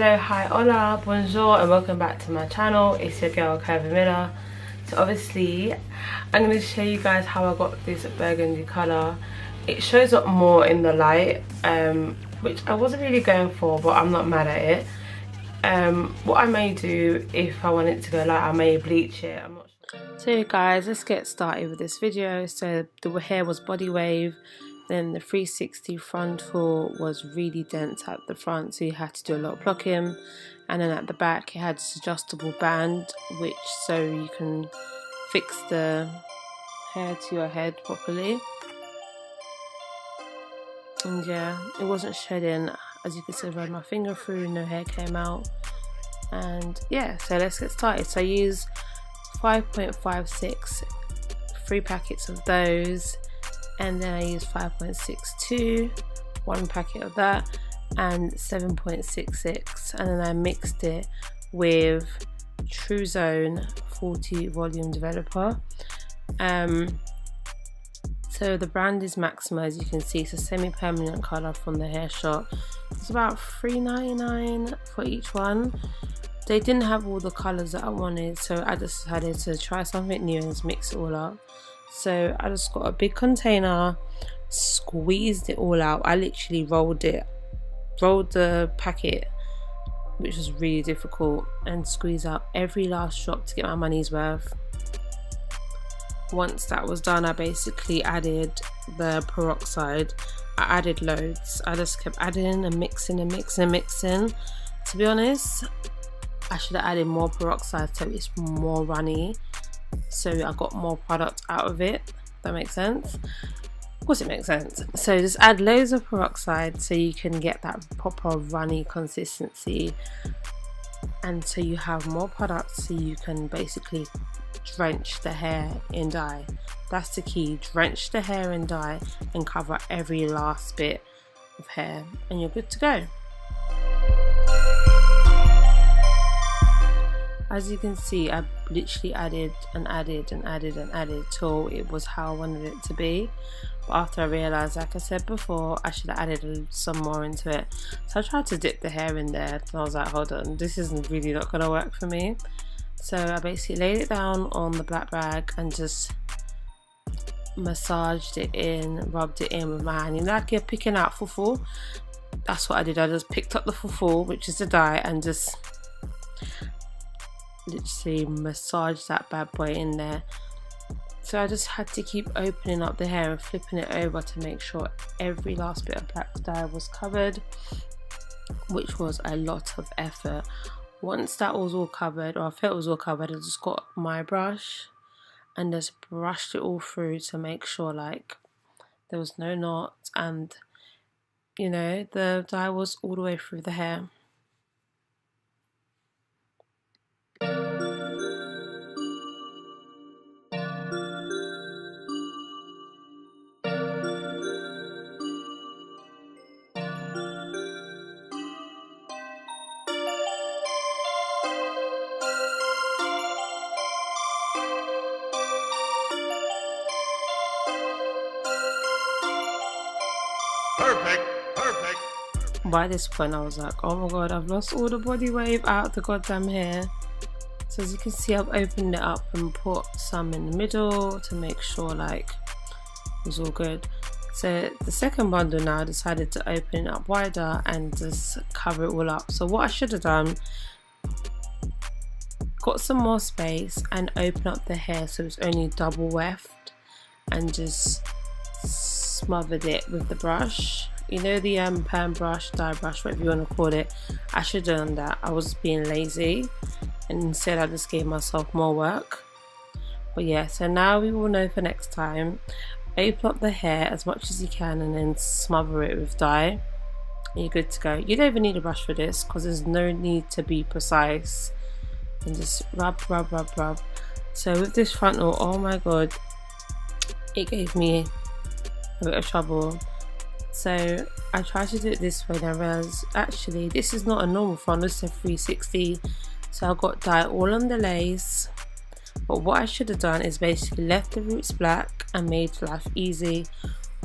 Hello, hi, hola, bonjour, and welcome back to my channel. It's your girl Curvy Miller. So obviously I'm going to show you guys how I got this burgundy colour. It shows up more in the light, which I wasn't really going for, but I'm not mad at it. What I may do, if I want it to go light, I may bleach it. I'm not sure. So guys, let's get started with this video. So the hair was body wave. Then the 360 frontal was really dense at the front, so you had to do a lot of plucking. And then at the back it had this adjustable band, which so you can fix the hair to your head properly. And yeah, it wasn't shedding. As you can see, I ran my finger through, no hair came out. And yeah, so let's get started. So I use 5.56, 3 packets of those. And then I use 5.62, 1 packet of that, and 7.66, and then I mixed it with True Zone 40 volume developer. So the brand is MAXIMA, as you can see. It's a semi-permanent colour from the hair shop. It's about $3.99 for each one. They didn't have all the colours that I wanted, so I decided to try something new and just mix it all up. So I just got a big container, squeezed it all out. I literally rolled the packet, which was really difficult, and squeezed out every last drop to get my money's worth. Once that was done, I basically added the peroxide. I added loads. I just kept adding and mixing and mixing and mixing. To be honest, I should have added more peroxide so it's more runny. So I got more product out of it. That makes sense? Of course it makes sense. So just add loads of peroxide so you can get that proper runny consistency, and so you have more product so you can basically drench the hair in dye. That's the key. Drench the hair in dye and cover every last bit of hair, and you're good to go. As you can see, I literally added and added and added and added till it was how I wanted it to be. But after I realised, like I said before, I should have added some more into it. So I tried to dip the hair in there, and I was like, hold on, this isn't really not going to work for me. So I basically laid it down on the black bag and just massaged it in, rubbed it in with my hand. You know, like you're picking out fufu? That's what I did. I just picked up the fufu, which is the dye, and just literally massage that bad boy in there. So I just had to keep opening up the hair and flipping it over to make sure every last bit of black dye was covered, which was a lot of effort. Once that was all covered, or I felt it was all covered, I just got my brush and just brushed it all through to make sure like there was no knots, and you know, the dye was all the way through the hair. Perfect. By this point I was like, oh my god, I've lost all the body wave out the goddamn hair. So as you can see, I've opened it up and put some in the middle to make sure like it was all good. So the second bundle now, I decided to open it up wider and just cover it all up. So what I should have done, got some more space and open up the hair so it's only double weft, and just smothered it with the brush. You know, the perm brush, dye brush, whatever you want to call it. I should have done that. I was being lazy, and instead I just gave myself more work. But yeah, so now we will know for next time. Open up the hair as much as you can and then smother it with dye, and you're good to go. You don't even need a brush for this because there's no need to be precise, and just rub, rub, rub, rub. So with this frontal, oh my god, it gave me a bit of trouble. So I tried to do it this way and I realized actually this is not a normal frontal, this is a 360. So I got dye all on the lace, but what I should have done is basically left the roots black and made life easy,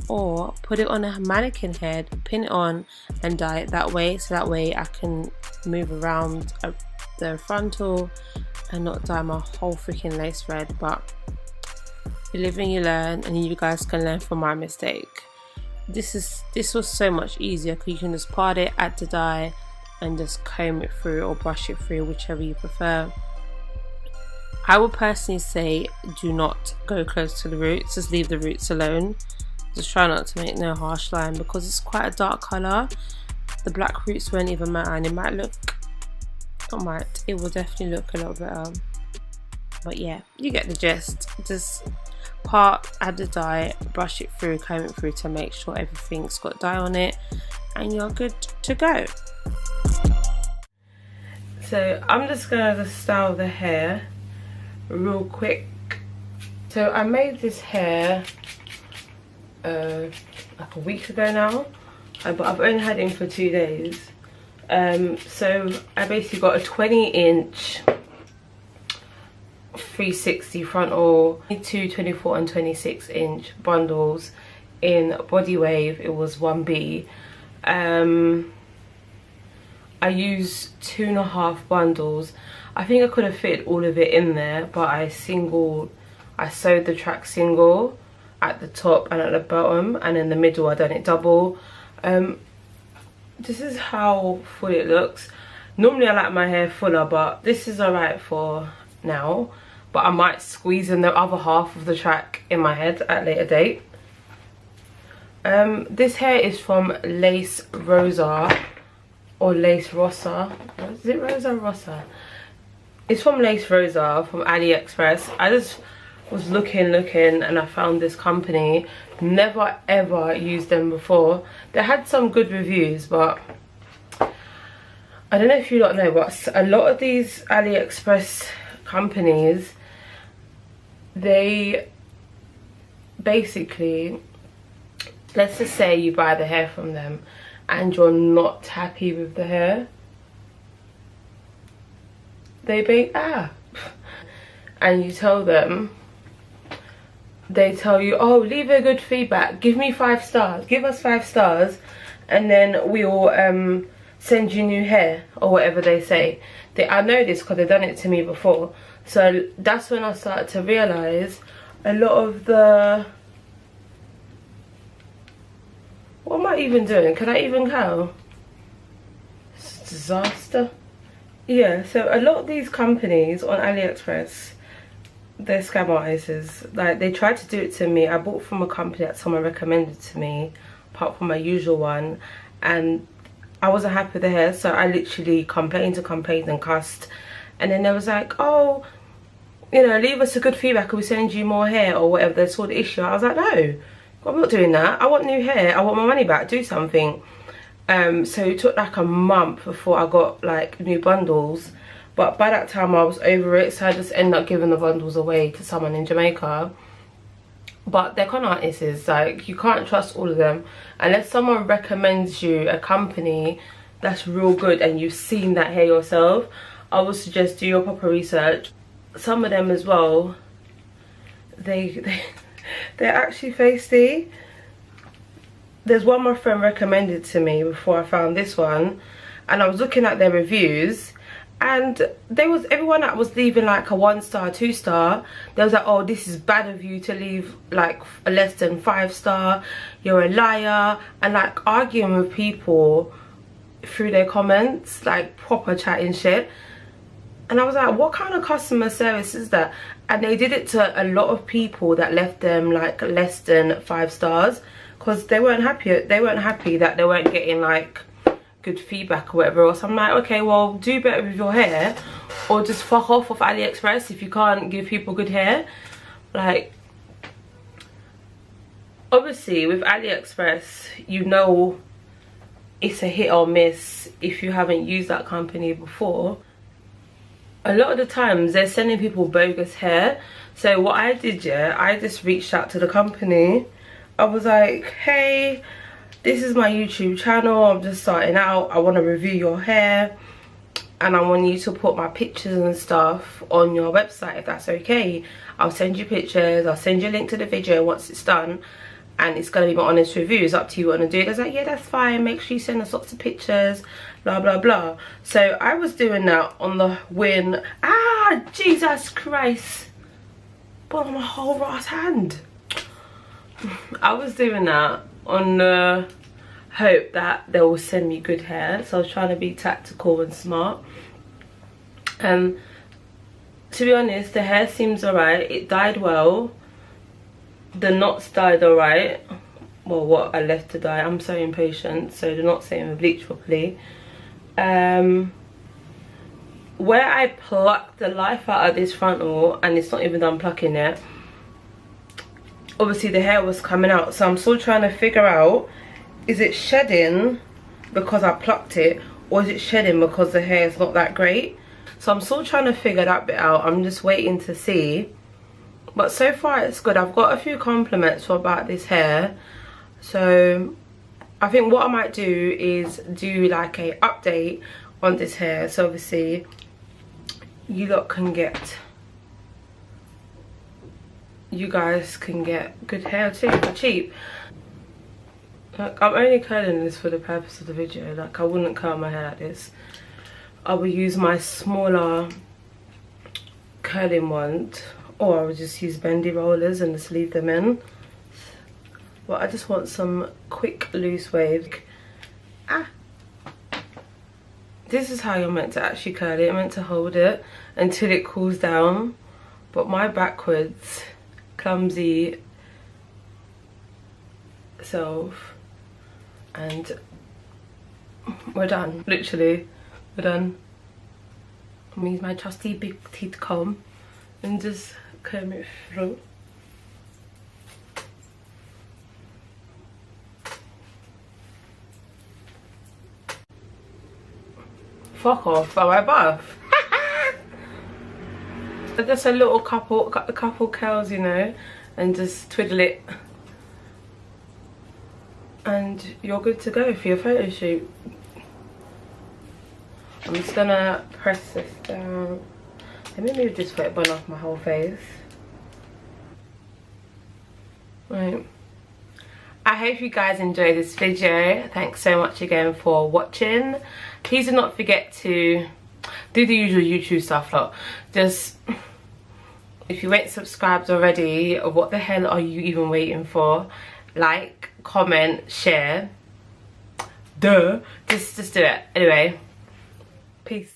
or put it on a mannequin head, pin it on and dye it that way, so that way I can move around the frontal and not dye my whole freaking lace red, but you live and you learn, and you guys can learn from my mistake. This was so much easier because you can just part it, add the dye, and just comb it through or brush it through, whichever you prefer. I would personally say do not go close to the roots, just leave the roots alone. Just try not to make no harsh line because it's quite a dark colour. The black roots won't even matter, and it might look, it will definitely look a lot better. But yeah, you get the gist. Just part, add the dye, brush it through, comb it through to make sure everything's got dye on it, and you're good to go. So I'm just gonna style the hair real quick. So I made this hair like a week ago now, but I've only had it in for 2 days. So I basically got a 20-inch 360 frontal, 22, 24 and 26-inch bundles in body wave. It was 1B. I used 2.5 bundles. I think I could have fit all of it in there, but I sewed the track single at the top and at the bottom, and in the middle I done it double. This is how full it looks. Normally I like my hair fuller, but this is alright for now, but I might squeeze in the other half of the track in my head at a later date. This hair is from Lace Rosa or Lace Rosa. Is it Rosa or Rosa? It's from Lace Rosa from AliExpress. I just was looking and I found this company. Never ever used them before. They had some good reviews, but I don't know if you lot know, but a lot of these AliExpress companies, they basically, let's just say you buy the hair from them and you're not happy with the hair, and you tell them, they tell you, oh, leave a good feedback, give me 5 stars, give us 5 stars, and then we'll send you new hair, or whatever they say. I know this because they've done it to me before. So that's when I started to realise a lot of the, what am I even doing? Can I even go? It's a disaster. Yeah, so a lot of these companies on AliExpress, they're scam artists. Like, they tried to do it to me. I bought from a company that someone recommended to me, apart from my usual one, and I wasn't happy with the hair, so I literally complained and cussed. And then they was like, oh, you know, leave us a good feedback and we send you more hair or whatever. They saw the issue. I was like, no, I'm not doing that. I want new hair. I want my money back. Do something. So it took like a month before I got like new bundles, but by that time I was over it, so I just ended up giving the bundles away to someone in Jamaica. But they're con artists. Like, you can't trust all of them unless someone recommends you a company that's real good and you've seen that hair yourself. I would suggest do your proper research. Some of them as well, they're actually feisty. There's one my friend recommended to me before I found this one, and I was looking at their reviews, and everyone that was leaving like a 1 star, 2 star, they was like, oh, this is bad of you to leave like a less than 5 star, you're a liar, and like arguing with people through their comments, like proper chatting shit. And I was like, what kind of customer service is that? And they did it to a lot of people that left them like less than 5 stars, because they weren't happy that they weren't getting like good feedback or whatever else. I'm like, okay, well, do better with your hair, or just fuck off AliExpress if you can't give people good hair. Like, obviously with AliExpress, you know it's a hit or miss if you haven't used that company before. A lot of the times they're sending people bogus hair. So what I did, yeah, I just reached out to the company. I was like, hey, this is my YouTube channel, I'm just starting out, I want to review your hair, and I want you to put my pictures and stuff on your website, if that's okay. I'll send you pictures, I'll send you a link to the video once it's done, and it's going to be my honest review. It's up to you what you want to do. It's like, yeah, that's fine, make sure you send us lots of pictures, blah blah blah. So I was doing that on the win. Ah, Jesus Christ, on my whole right hand. I was doing that on the hope that they will send me good hair, so I was trying to be tactical and smart. To be honest, the hair seems alright. It dyed well. The knots dyed alright. Well, what I left to dye. I'm so impatient, so the knots ain't even bleached properly. Where I plucked the life out of this frontal, and it's not even done plucking yet, obviously the hair was coming out, so I'm still trying to figure out, is it shedding because I plucked it, or is it shedding because the hair is not that great? So I'm still trying to figure that bit out. I'm just waiting to see. But so far it's good. I've got a few compliments about this hair. So I think what I might do is do like a update on this hair. So obviously you guys can get good hair too for cheap. Like, I'm only curling this for the purpose of the video. Like, I wouldn't curl my hair like this. I will use my smaller curling wand, or I would just use bendy rollers and just leave them in. But I just want some quick loose waves. This is how you're meant to actually curl it. You're meant to hold it until it cools down. But my backwards clumsy self, and we're done. Literally, we're done. I'm gonna use my trusty big teeth comb and just comb it through. Fuck off, am I buff? Just a little couple curls, you know, and just twiddle it, and you're good to go for your photo shoot. I'm just gonna press this down. Let me move this foot bun off my whole face. Right. I hope you guys enjoyed this video. Thanks so much again for watching. Please do not forget to do the usual YouTube stuff. Look, just, if you ain't subscribed already, what the hell are you even waiting for? Like, comment, share. Duh. Just do it. Anyway, peace.